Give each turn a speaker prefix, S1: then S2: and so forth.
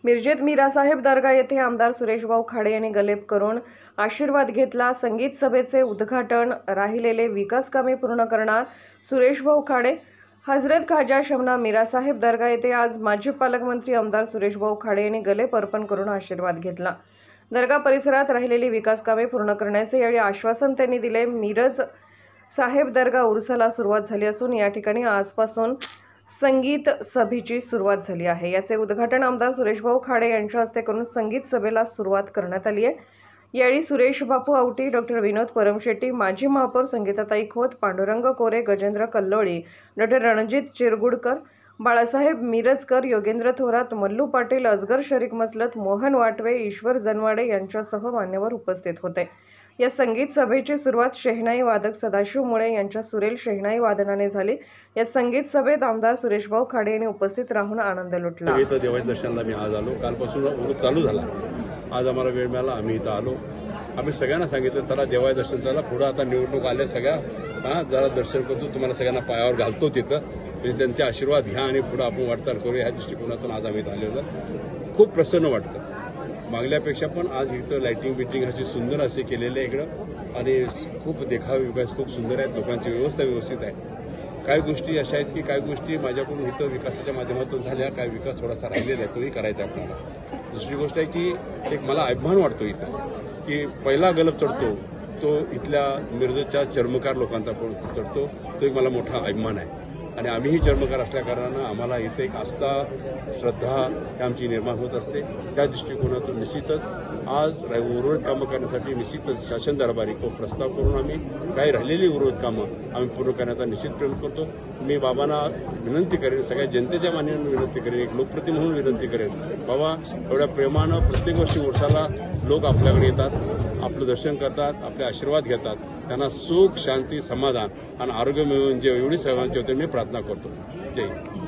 S1: मिरजेत मीरासाहेब दर्गा येथे आमदार सुरेशभाऊ खाडे यांनी गलेप करून आशीर्वाद घेतला। संगीत सभेचे उद्घाटन, राहिलेले विकास कामे पूर्ण करणार सुरेशभाऊ खाडे। हजरत खाजा शमना मीरासाहेब दर्गा येथे आज माजी पालकमंत्री आमदार सुरेशभाऊ खाडे यांनी गलेप अर्पण करून आशीर्वाद घेतला। दर्गा परिसरात राहिलेली विकास कामे पूर्ण करण्याचे यावेळी आश्वासन त्यांनी दिले। मिरज साहेब दर्गा उर्साला सुरुवात झाली असून या ठिकाणी आजपासून संगीत सभेची सुरुवात झाली आहे। याचे उद्घाटन आमदार सुरेशभाऊ खाडे यांच्या हस्ते करून संगीत सभेला सुरुवात करण्यात आली आहे। यावेळी सुरेश बापू आवटी, डॉक्टर विनोद परमशेट्टी, माजी महापौर संगीताताई खोत, पांडुरंग कोरे, गजेंद्र कल्लोळी, डॉक्टर रणजित चिरगुडकर, बाळासाहेब मिरजकर, योगेंद्र थोरात, मल्लू पाटील, असगर शरीक मसलत, मोहन वाटवे, ईश्वर जनवाडे यांच्यासह मान्यवर उपस्थित होते। या संगीत सभेची सुरुवात शेहनाई वादक सदाशिव मुळे यांच्या सुरेल शेहनाई वादनाने झाली। या संगीत सभेत आमदार सुरेशभाऊ खाडे यांनी उपस्थित राहून आनंद लुटला।
S2: देवाच्या दर्शनाला मी आज आलो, कालपासून उरूस चालू झाला। आज आम्हाला वेळ मिळाला, आम्ही इथं आलो। आम्ही सगळ्यांना सांगितलं चला देवाच्या दर्शन चला, पुढे आता निवडणूक आल्या, सगळ्या जरा दर्शन करतो, तुम्हाला सगळ्यांना पायावर घालतो तिथं, म्हणजे त्यांचे आशीर्वाद घ्या आणि पुढे आपण वाटचाल करूया ह्या दृष्टिकोनातून आज आम्ही आलेलो। खूप प्रसन्न वाटतं, मागल्यापेक्षा पण आज इथं लाइटिंग बिटिंग अशी सुंदर असे केलेले इकडं, आणि खूप देखावे विकास खूप सुंदर आहेत, लोकांची व्यवस्था व्यवस्थित आहे। काही गोष्टी अशा आहेत की काही गोष्टी माझ्याकडून इथं विकासाच्या माध्यमातून झाल्या, काही विकास थोडासा राहिलेला आहे, तोही करायचा आपल्याला। दुसरी गोष्ट आहे की एक मला अभिमान वाटतो इथं की पहिला गलप चढतो तो इथल्या मिरजेच्या चर्मकार लोकांचा पण चढतो, तो एक मला मोठा अभिमान आहे। आणि आम्हीही चर्मकार असल्या कारणानं आम्हाला इथे एक आस्था, श्रद्धा ही आमची निर्माण होत असते। त्या दृष्टिकोनातून निश्चितच आज उर्वरित कामं करण्यासाठी निश्चितच शासन दरबारी तो प्रस्ताव करून आम्ही काही राहिलेली उर्वरित कामं आम्ही पूर्ण करण्याचा निश्चित प्रयत्न करतो। मी बाबांना विनंती करेन, सगळ्या जनतेच्या मान्यानं विनंती करेन, एक लोकप्रतिनिधी म्हणून विनंती करेन, बाबा एवढ्या प्रेमानं प्रत्येक वर्षी उर्साला लोक आपल्याकडे येतात, आपलं दर्शन करतात, आपले आशीर्वाद घेतात, त्यांना सुख, शांती, समाधान आणि आरोग्य मिळून जे एवढी सर्वांची होते मी प्रार्थना करतो। जय हिंद।